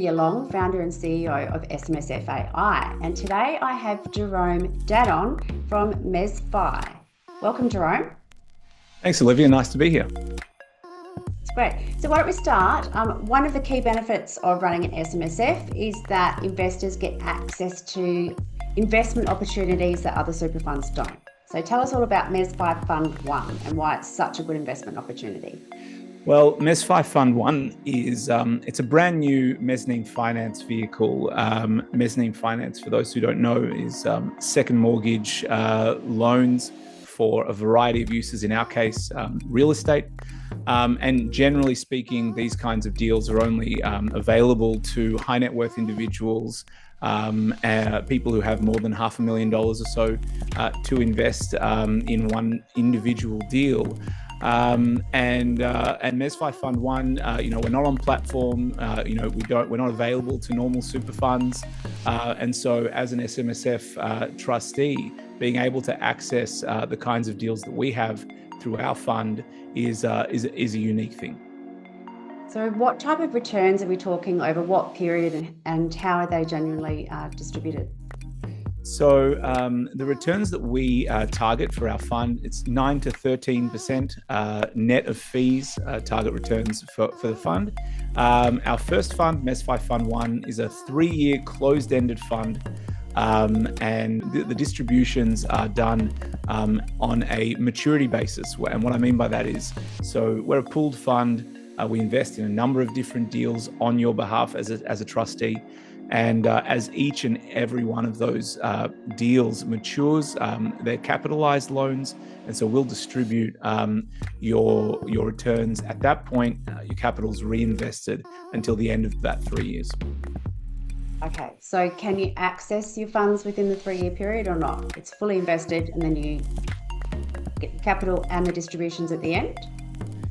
Olivia Long, founder and CEO of SMSFai, and today I have Jerome Dadon from MezFi. Welcome, Jerome. Thanks, Olivia. Nice to be here. It's great. So why don't we start? One of the key benefits of running an SMSF is that investors get access to investment opportunities that other super funds don't. So tell us all about MezFi Fund 1 and why it's such a good investment opportunity. Well, MezFi Fund 1 is it's a brand new mezzanine finance vehicle. Mezzanine finance, for those who don't know, is second mortgage loans for a variety of uses, in our case, real estate. And generally speaking, these kinds of deals are only available to high net worth individuals, people who have more than $500,000 or so to invest in one individual deal. And MezFi Fund 1, we're not on platform. We're not available to normal super funds. And so, as an SMSF trustee, being able to access the kinds of deals that we have through our fund is a unique thing. So, what type of returns are we talking over what period, and how are they generally distributed? So the returns that we target for our fund, it's 9 to 13% net of fees, target returns for the fund. Our first fund, MezFi Fund 1, is a 3-year closed-ended fund, and the distributions are done on a maturity basis. And what I mean by that is, so we're a pooled fund. We invest in a number of different deals on your behalf as a trustee. And as each and every one of those deals matures, they're capitalized loans. And so we'll distribute your returns at that point. Your capital's reinvested until the end of that 3 years. Okay, so can you access your funds within the 3-year period or not? It's fully invested and then you get the capital and the distributions at the end?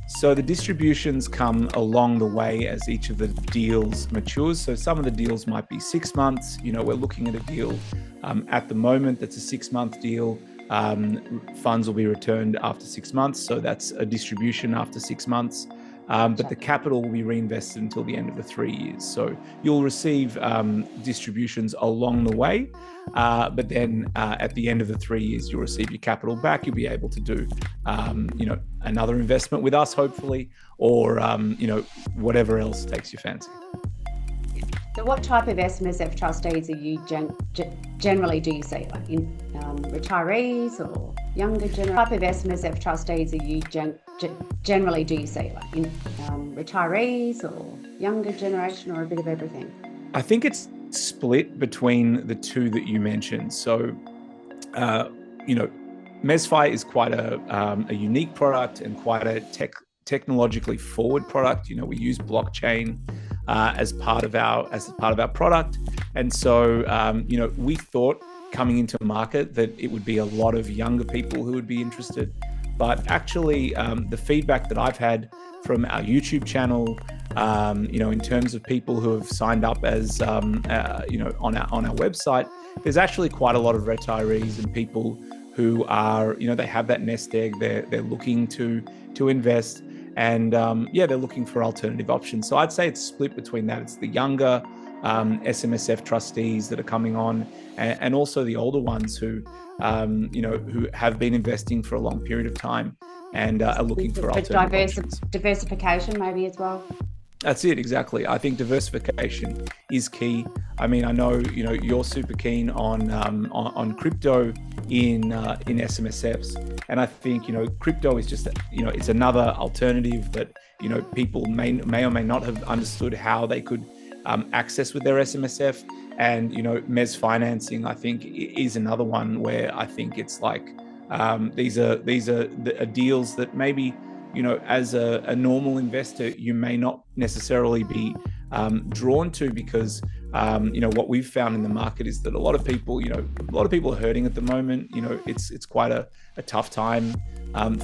So the distributions come along the way as each of the deals matures. So some of the deals might be 6 months. We're looking at a deal at the moment that's a 6-month deal. Funds will be returned after 6 months. So that's a distribution after 6 months. But the capital will be reinvested until the end of the 3 years. So you'll receive distributions along the way, but then at the end of the 3 years, you'll receive your capital back. You'll be able to do, another investment with us, hopefully, or whatever else takes your fancy. So what type of SMSF trustees are you generally do you see? Like in retirees or younger generation? What type of SMSF trustees are you generally do you see? Like in retirees or younger generation, or a bit of everything? I think it's split between the two that you mentioned. So, MezFi is quite a unique product and quite a technologically forward product. We use blockchain as part of our product, and so we thought coming into market that it would be a lot of younger people who would be interested, but actually the feedback that I've had from our YouTube channel, in terms of people who have signed up as on our website, there's actually quite a lot of retirees and people who are they have that nest egg. They're looking to invest. And they're looking for alternative options. So I'd say it's split between that. It's the younger SMSF trustees that are coming on, and also the older ones who have been investing for a long period of time and are looking for alternative options. Diversification maybe as well. That's it, exactly. I think diversification is key. I mean, I know you're super keen on crypto in SMSFs, and I think crypto is just it's another alternative that people may or may not have understood how they could access with their SMSF, and mezz financing I think is another one where I think it's like these are deals that maybe as a normal investor, you may not necessarily be drawn to, because what we've found in the market is that a lot of people are hurting at the moment. It's quite a tough time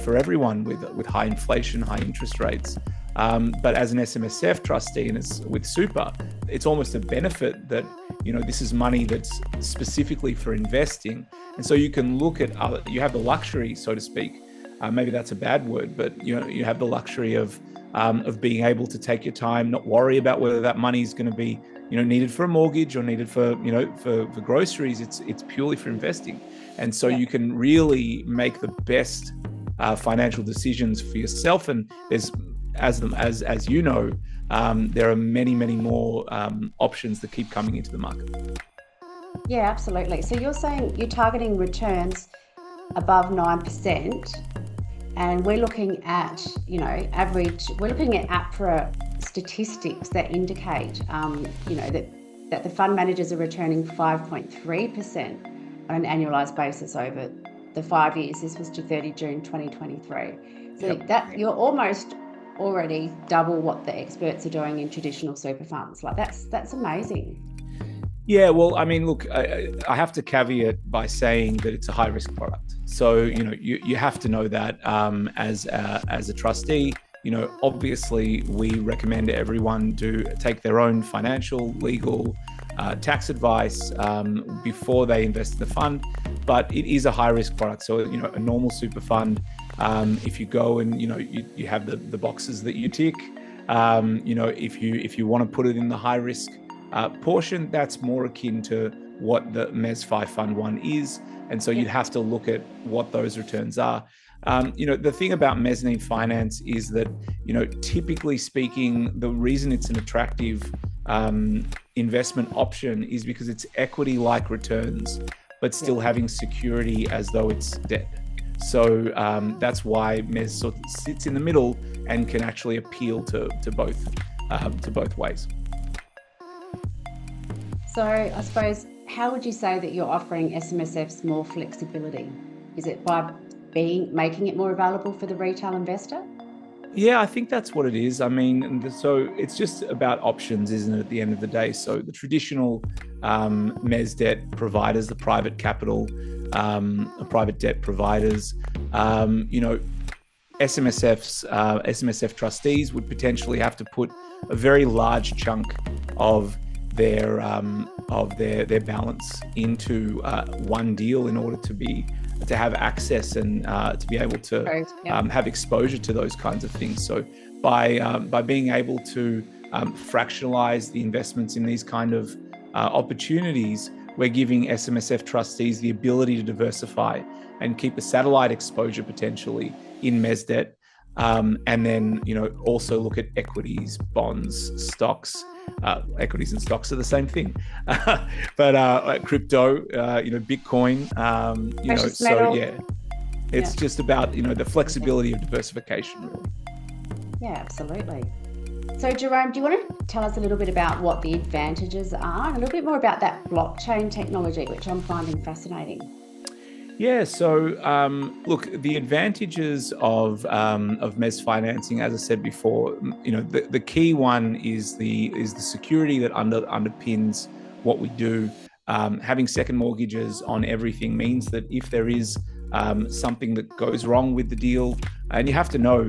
for everyone with high inflation, high interest rates. But as an SMSF trustee and with super, it's almost a benefit that this is money that's specifically for investing, and so you can look at you have the luxury, so to speak. Maybe that's a bad word, but you have the luxury of being able to take your time, not worry about whether that money is going to be needed for a mortgage or needed for, for groceries. It's purely for investing. And so you can really make the best financial decisions for yourself. And there's, as you know, there are many more options that keep coming into the market. Yeah, absolutely. So you're saying you're targeting returns above 9%, and we're looking at, average. We're looking at APRA statistics that indicate, that the fund managers are returning 5.3% on an annualised basis over the 5 years. This was to 30 June 2023. So that you're almost already double what the experts are doing in traditional super funds. Like that's amazing. Yeah, well, I mean, look, I have to caveat by saying that it's a high risk product. So, you have to know that as a trustee. Obviously, we recommend everyone to take their own financial, legal, tax advice before they invest in the fund. But it is a high risk product. So, a normal super fund, if you go and you have the boxes that you tick, if you want to put it in the high risk portion, that's more akin to what the MezFi Fund 1 is. And so you'd have to look at what those returns are. The thing about mezzanine finance is that, typically speaking, the reason it's an attractive investment option is because it's equity-like returns, but still having security as though it's debt. So that's why Mez sort of sits in the middle and can actually appeal to both ways. So I suppose, how would you say that you're offering SMSFs more flexibility? Is it by making it more available for the retail investor? Yeah, I think that's what it is. I mean, so it's just about options, isn't it, at the end of the day? So the traditional mez debt providers, the private capital, private debt providers, SMSFs, SMSF trustees would potentially have to put a very large chunk of their balance into one deal in order to have access and to be able to have exposure to those kinds of things. So by being able to fractionalize the investments in these kind of opportunities, we're giving SMSF trustees the ability to diversify and keep a satellite exposure potentially in mez debt, and then also look at equities, bonds, stocks. Equities and stocks are the same thing, but crypto, Bitcoin, metal. So it's just about the flexibility of diversification, really. Yeah, absolutely. So Jerome, do you want to tell us a little bit about what the advantages are, and a little bit more about that blockchain technology, which I'm finding fascinating? Yeah, so look, the advantages of mez financing, as I said before, the key one is the security that underpins what we do. Having second mortgages on everything means that if there is something that goes wrong with the deal, and you have to know,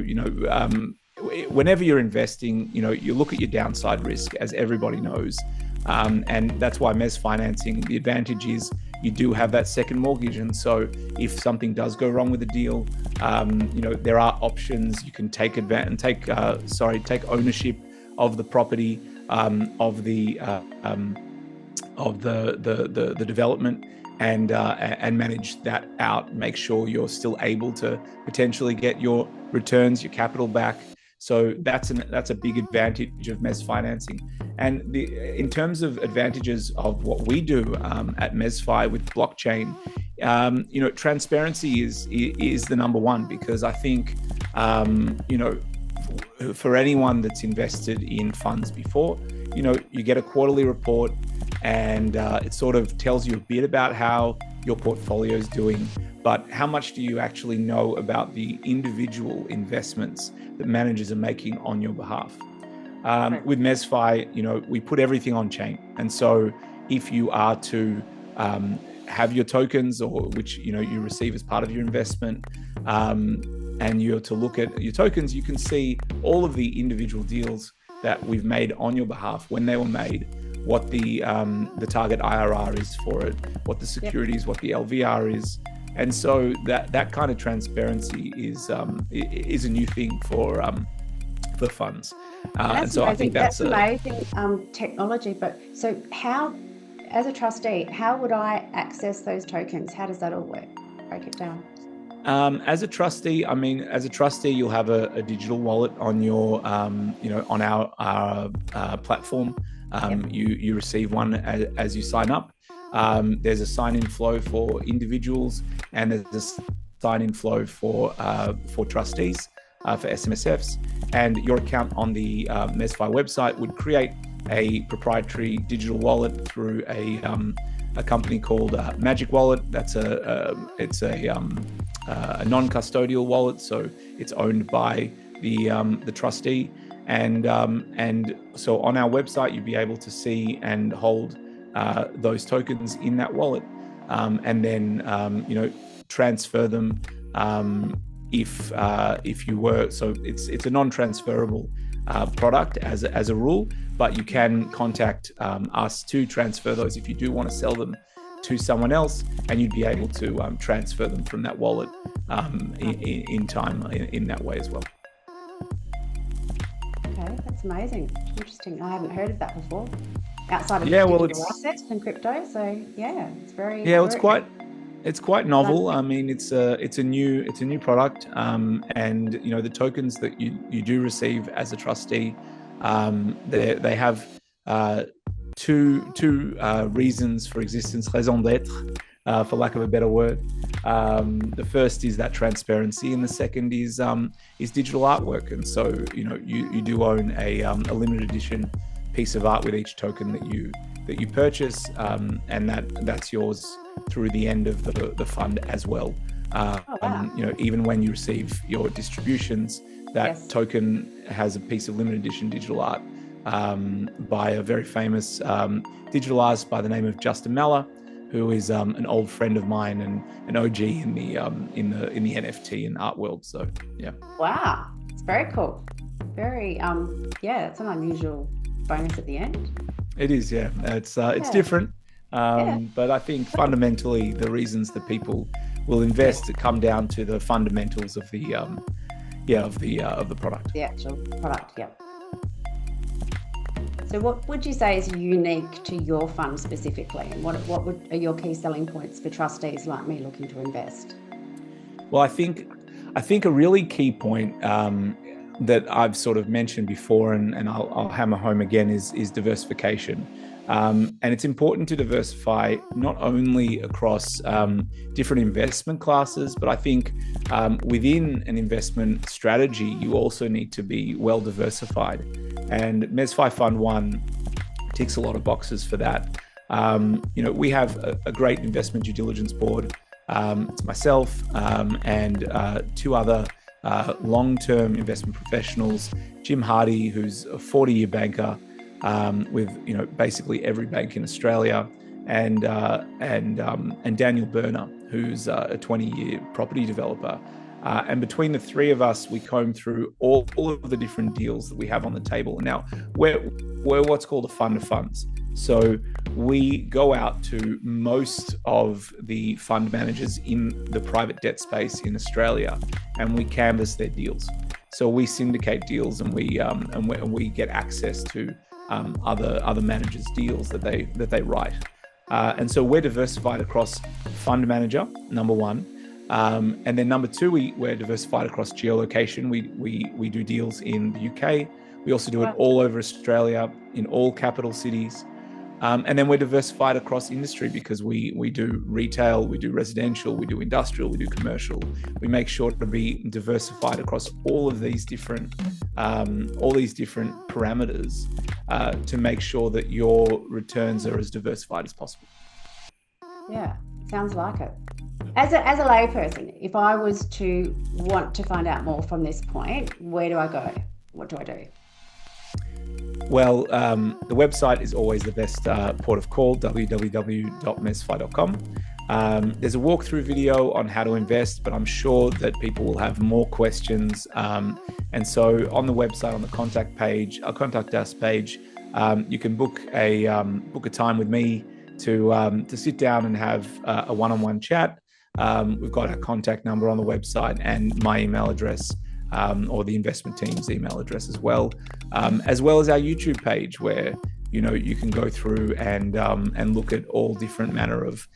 whenever you're investing, you look at your downside risk, as everybody knows, and that's why mez financing, the advantage is you do have that second mortgage. And so if something does go wrong with the deal, there are options. You can take ownership of the property, of the development, and manage that out. Make sure you're still able to potentially get your returns, your capital back. So that's a big advantage of mez financing. And in terms of advantages of what we do at MezFi with blockchain, transparency is the number one, because I think for anyone that's invested in funds before, you get a quarterly report, and it sort of tells you a bit about how your portfolio is doing, but how much do you actually know about the individual investments that managers are making on your behalf? With MezFi, we put everything on chain. And so if you are to have your tokens, or which you receive as part of your investment, and you're to look at your tokens, you can see all of the individual deals that we've made on your behalf, when they were made, what the target IRR is for it, what the securities, what the LVR is. And so that kind of transparency is a new thing for the funds. That's and so amazing. I think that's amazing technology. But so how, as a trustee, how would I access those tokens? How does that all work? Break it down. As a trustee, you'll have a digital wallet on your, on our platform. You receive one as you sign up. There's a sign-in flow for individuals, and there's a sign-in flow for trustees, for SMSFs. And your account on the MezFi website would create a proprietary digital wallet through a company called Magic Wallet. It's a non-custodial wallet, so it's owned by the trustee. And so on our website, you'd be able to see and hold those tokens in that wallet, and then transfer them if you were. So it's a non-transferable product as a rule, but you can contact us to transfer those if you do want to sell them to someone else, and you'd be able to transfer them from that wallet in time in that way as well. Okay, that's amazing. Interesting. I haven't heard of that before. Outside of digital assets and crypto, so yeah, it's very it's quite novel. I mean, it's a new product, and the tokens that you do receive as a trustee, they have two reasons for existence, raison d'être, for lack of a better word. The first is that transparency, and the second is digital artwork. And so you do own a limited edition piece of art with each token that you purchase, and that's yours through the end of the fund as well. Even when you receive your distributions, that token has a piece of limited edition digital art by a very famous digital artist by the name of Justin Maller, who is an old friend of mine and an OG in the NFT and art world. So yeah. Wow, it's very cool. Very it's an unusual bonus at the end. It is, yeah. It's different, but I think fundamentally the reasons that people will invest come down to the fundamentals of the product. The actual product, yeah. So what would you say is unique to your fund specifically, and what are your key selling points for trustees like me looking to invest? Well, I think a really key point that I've sort of mentioned before, and I'll hammer home again, is diversification. And it's important to diversify not only across different investment classes, but I think within an investment strategy, you also need to be well diversified. And MezFi Fund 1 ticks a lot of boxes for that. We have a great investment due diligence board. It's myself and two other long-term investment professionals, Jim Hardy, who's a 40-year banker with basically every bank in Australia, and Daniel Berner, who's a 20-year property developer. And between the three of us, we comb through all of the different deals that we have on the table. Now, we're what's called a fund of funds. So we go out to most of the fund managers in the private debt space in Australia, and we canvass their deals. So we syndicate deals, and we get access to other managers' deals that they write. And so we're diversified across fund manager, number one. And then number two, we're diversified across geolocation. We do deals in the UK. We also do it all over Australia, in all capital cities. And then we're diversified across industry because we do retail, we do residential, we do industrial, we do commercial. We make sure to be diversified across all of these different parameters to make sure that your returns are as diversified as possible. Yeah, sounds like it. As a layperson, if I was to want to find out more from this point, where do I go? What do I do? Well, the website is always the best port of call, www.mezfi.com. There's a walkthrough video on how to invest, but I'm sure that people will have more questions. And so on the website, on the contact us page, you can book a time with me to sit down and have a one-on-one chat. We've got our contact number on the website and my email address or the investment team's email address as well as our YouTube page, where you can go through and look at all different manner of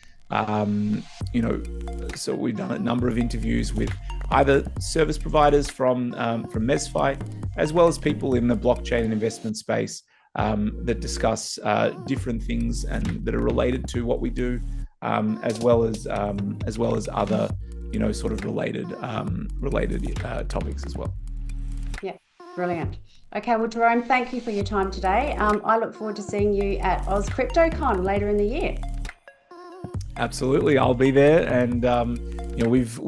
so we've done a number of interviews with either service providers from MezFi, as well as people in the blockchain and investment space that discuss different things and that are related to what we do, as well as other sort of related topics as well. Yeah, brilliant. Okay, well, Jerome, thank you for your time today. I look forward to seeing you at Oz CryptoCon later in the year. Absolutely, I'll be there, and we've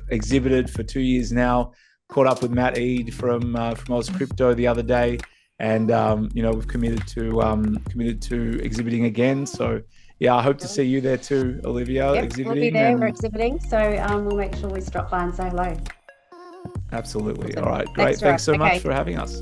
exhibited for 2 years now. Caught up with Matt Eade from Oz Crypto the other day, and we've committed to exhibiting again. So yeah, I hope to see you there too, Olivia. Yep, exhibiting. We'll be there. We're exhibiting, so we'll make sure we stop by and say hello. Absolutely. Awesome. All right, great. Thanks so much for having us.